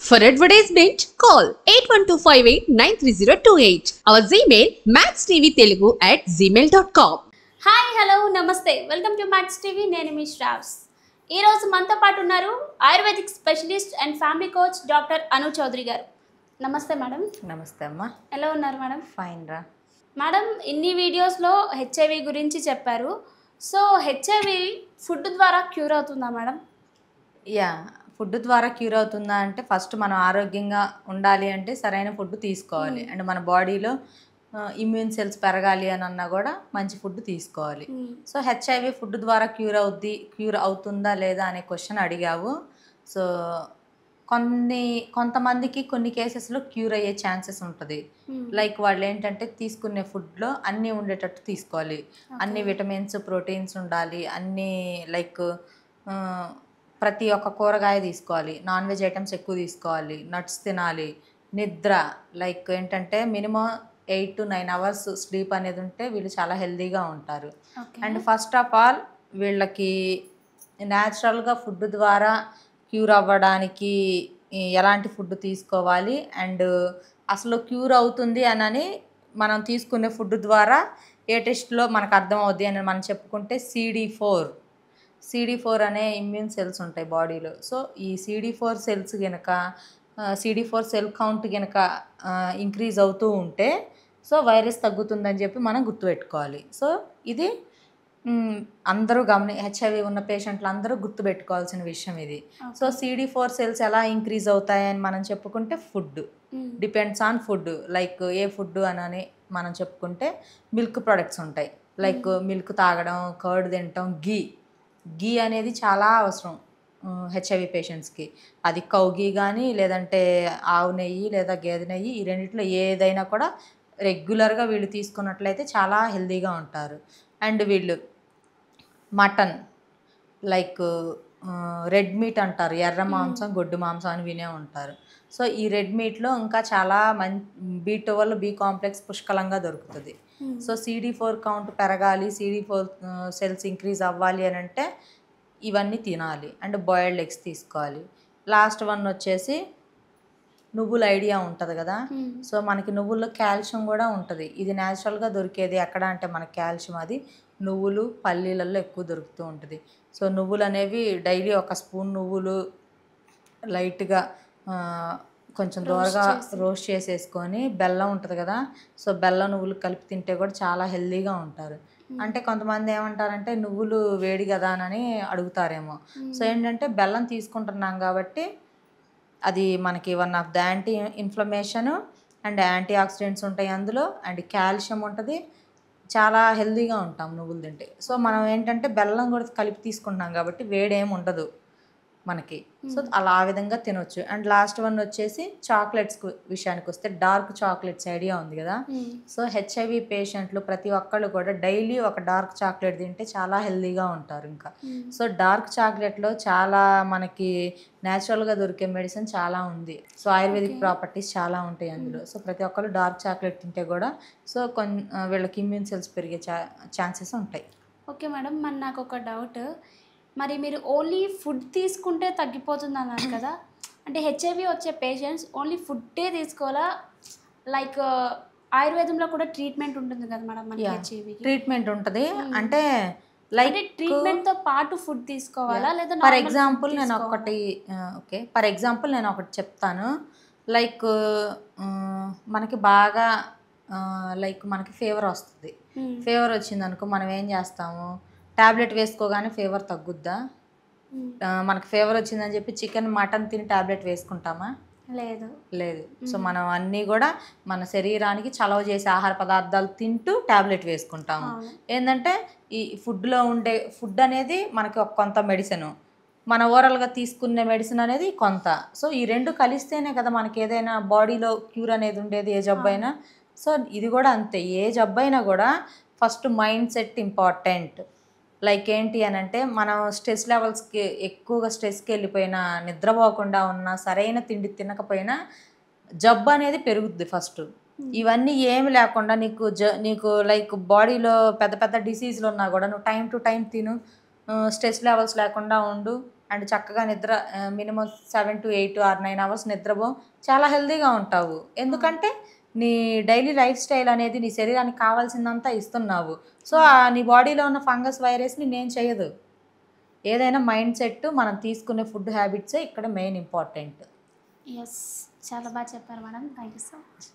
For advertisement, call 8125893028. Our Gmail maxtvtelugu@gmail.com. Hi hello namaste welcome to Max TV. నేను మీ శ్రావ్స్. ఈరోజు మనతో పాటు ఉన్నారు ayurvedic specialist and family coach doctor Anu Chaudhary garu. Namaste madam. నమస్తే అమ్మా. ఎలా ఉన్నారు మేడం? ఫైన్ రా మేడం. ఇన్ని వీడియోస్లో హెచ్ఐవి గురించి చెప్పారు. సో హెచ్ఐవి ఫుడ్ ద్వారా క్యూర్ అవుతుందా మేడం? యా, ఫుడ్ ద్వారా క్యూర్ అవుతుందా అంటే ఫస్ట్ మనం ఆరోగ్యంగా ఉండాలి అంటే సరైన ఫుడ్ తీసుకోవాలి. అండ్ మన బాడీలో ఇమ్యూన్ సెల్స్ పెరగాలి అని అన్నా కూడా మంచి ఫుడ్ తీసుకోవాలి. సో హెచ్ఐవి ఫుడ్ ద్వారా క్యూర్ అవుతుందా లేదా అనే క్వశ్చన్ అడిగావు. సో కొంతమందికి కొన్ని కేసెస్లో క్యూర్ అయ్యే ఛాన్సెస్ ఉంటుంది. లైక్ వాళ్ళు ఏంటంటే తీసుకునే ఫుడ్లో అన్నీ ఉండేటట్టు తీసుకోవాలి. అన్ని విటమిన్స్ ప్రోటీన్స్ ఉండాలి. అన్నీ లైక్ ప్రతి ఒక్క కూరగాయ తీసుకోవాలి. నాన్ వెజ్ ఐటమ్స్ ఎక్కువ తీసుకోవాలి. నట్స్ తినాలి. నిద్ర లైక్ ఏంటంటే మినిమం 8 to 9 hours స్లీప్ అనేది ఉంటే వీళ్ళు చాలా హెల్తీగా ఉంటారు. అండ్ ఫస్ట్ ఆఫ్ ఆల్ వీళ్ళకి న్యాచురల్గా ఫుడ్ ద్వారా క్యూర్ అవ్వడానికి ఎలాంటి ఫుడ్ తీసుకోవాలి అండ్ అసలు క్యూర్ అవుతుంది అని మనం తీసుకునే ఫుడ్ ద్వారా ఏ టెస్ట్లో మనకు అర్థం అవుద్ది అని మనం చెప్పుకుంటే CD4 అనే ఇమ్యూన్ సెల్స్ ఉంటాయి బాడీలో. సో ఈ CD4 సెల్స్ కనుక CD4 సెల్ కౌంట్ కనుక ఇంక్రీజ్ అవుతూ ఉంటే సో వైరస్ తగ్గుతుందని చెప్పి మనం గుర్తుపెట్టుకోవాలి. సో ఇది అందరూ హెచ్ఐవి ఉన్న పేషెంట్లు అందరూ గుర్తుపెట్టుకోవాల్సిన విషయం ఇది. సో CD4 సెల్స్ ఎలా ఇంక్రీజ్ అవుతాయని మనం చెప్పుకుంటే food depends on food. Like A food అని మనం చెప్పుకుంటే మిల్క్ ప్రొడక్ట్స్ ఉంటాయి. లైక్ మిల్క్ తాగడం, కర్డ్ తినటం, గీ అనేది చాలా అవసరం హెచ్ఐవి పేషెంట్స్కి. అది కౌ గీ కానీ లేదంటే ఆవు నెయ్యి లేదా గేదె నెయ్యి, ఈ రెండిట్లో ఏదైనా కూడా రెగ్యులర్గా వీళ్ళు తీసుకున్నట్లయితే చాలా హెల్తీగా ఉంటారు. అండ్ వీళ్ళు మటన్ లైక్ రెడ్ మీట్ అంటారు. ఎర్ర మాంసం, గొడ్డు మాంసం అని వినే ఉంటారు. సో ఈ రెడ్ మీట్లో ఇంకా చాలా B12 B కాంప్లెక్స్ పుష్కలంగా దొరుకుతుంది. సో CD4 కౌంట్ పెరగాలి, CD4 సెల్స్ ఇంక్రీజ్ అవ్వాలి అని అంటే ఇవన్నీ తినాలి. అండ్ బాయిల్డ్ ఎగ్స్ తీసుకోవాలి. లాస్ట్ వన్ వచ్చేసి నువ్వుల ఐడియా ఉంటుంది కదా. సో మనకి నువ్వుల్లో కాల్షియం కూడా ఉంటుంది. ఇది న్యాచురల్గా దొరికేది ఎక్కడ అంటే మనకి కాల్షియం అది నువ్వులు, పల్లీలలో ఎక్కువ దొరుకుతూ ఉంటుంది. సో నువ్వులు అనేవి డైలీ ఒక స్పూన్ నువ్వులు లైట్గా కొంచెం దూరగా రోస్ట్ చేసేసుకొని బెల్లం ఉంటుంది కదా. సో బెల్లం నువ్వులు కలిపి తింటే కూడా చాలా హెల్తీగా ఉంటారు. అంటే కొంతమంది ఏమంటారంటే నువ్వులు వేడి కదా అని అడుగుతారేమో. సో ఏంటంటే బెల్లం తీసుకుంటున్నాం కాబట్టి అది మనకి one of the anti inflammation and anti oxidants ఉంటాయి అందులో. అండ్ కాల్షియం ఉంటుంది. చాలా హెల్తీగా ఉంటాం నువ్వులు తింటే. సో మనం ఏంటంటే బెల్లం కూడా కలిపి తీసుకుంటున్నాం కాబట్టి వేడేమి ఉండదు మనకి. సో అలా ఆ విధంగా తినొచ్చు. అండ్ లాస్ట్ వన్ వచ్చేసి చాక్లెట్స్ విషయానికి వస్తే డార్క్ చాక్లెట్స్ ఐడియా ఉంది కదా. సో హెచ్ఐవి పేషెంట్లు ప్రతి ఒక్కళ్ళు కూడా డైలీ ఒక డార్క్ చాక్లెట్ తింటే చాలా హెల్తీగా ఉంటారు. ఇంకా సో డార్క్ చాక్లెట్లో చాలా మనకి న్యాచురల్గా దొరికే మెడిసిన్ చాలా ఉంది. సో ఆయుర్వేదిక్ ప్రాపర్టీస్ చాలా ఉంటాయి అందులో. సో ప్రతి ఒక్కళ్ళు డార్క్ చాక్లెట్ తింటే కూడా సో వీళ్ళకి ఇమ్యూన్ సెల్స్ పెరిగే ఛాన్సెస్ ఉంటాయి. ఓకే మేడం, మరి నాకు ఒక డౌట్. మరి మీరు ఓన్లీ ఫుడ్ తీసుకుంటే తగ్గిపోతుంది అన్నారు కదా. అంటే హెచ్ఐవి వచ్చే పేషెంట్స్ ఓన్లీ ఫుడ్డే తీసుకోవాలా? లైక్ ఆయుర్వేదంలో కూడా ట్రీట్మెంట్ ఉంటుంది కదా మేడం మనకి హెచ్ఐవి? ట్రీట్మెంట్ ఉంటుంది. అంటే లైక్ ట్రీట్మెంట్తో పాటు ఫుడ్ తీసుకోవాలా లేదా? ఫర్ ఎగ్జాంపుల్ నేను ఒకటి చెప్తాను. లైక్ మనకి బాగా లైక్ మనకి ఫీవర్ వస్తుంది. ఫీవర్ వచ్చింది అనుకో మనం ఏం చేస్తాము, ట్యాబ్లెట్ వేసుకోగానే ఫీవర్ తగ్గుద్దా? మనకు ఫీవర్ వచ్చిందని చెప్పి చికెన్ మటన్ తిని ట్యాబ్లెట్ వేసుకుంటామా? లేదు. సో మనం అన్నీ కూడా మన శరీరానికి చలవ చేసే ఆహార పదార్థాలు తింటూ ట్యాబ్లెట్ వేసుకుంటాము. ఏంటంటే ఈ ఫుడ్లో ఉండే ఫుడ్ అనేది మనకి కొంత మెడిసిన్, మన ఓరల్గా తీసుకునే మెడిసిన్ అనేది కొంత. సో ఈ రెండు కలిస్తేనే కదా మనకి ఏదైనా బాడీలో క్యూర్ అనేది ఉండేది, ఏ జబ్బు అయినా. సో ఇది కూడా అంతే. ఏ జబ్బు అయినా కూడా first mind set important. Like ఏంటి అని అంటే మనం స్ట్రెస్ లెవెల్స్కి ఎక్కువగా స్ట్రెస్కి వెళ్ళిపోయినా, నిద్రపోకుండా ఉన్నా, సరైన తిండి తినకపోయినా జబ్బు అనేది పెరుగుద్ది ఫస్ట్. ఇవన్నీ ఏమి లేకుండా నీకు లైక్ బాడీలో పెద్ద పెద్ద డిసీజులు ఉన్నా కూడా నువ్వు టైం టు టైం తిను, స్ట్రెస్ లెవెల్స్ లేకుండా ఉండు, అండ్ చక్కగా నిద్ర మినిమం 7 to 8 or 9 hours నిద్రపో చాలా హెల్తీగా ఉంటావు. ఎందుకంటే నీ డైలీ లైఫ్ స్టైల్ అనేది నీ శరీరానికి కావాల్సిందంతా ఇస్తున్నావు. సో నీ బాడీలో ఉన్న ఫంగస్ వైరస్ని నేను చేయదు. ఏదైనా మైండ్ సెట్, మనం తీసుకునే ఫుడ్ హ్యాబిట్సే ఇక్కడ మెయిన్ ఇంపార్టెంట్. ఎస్, చాలా బాగా చెప్పారు madam. Thank you so much.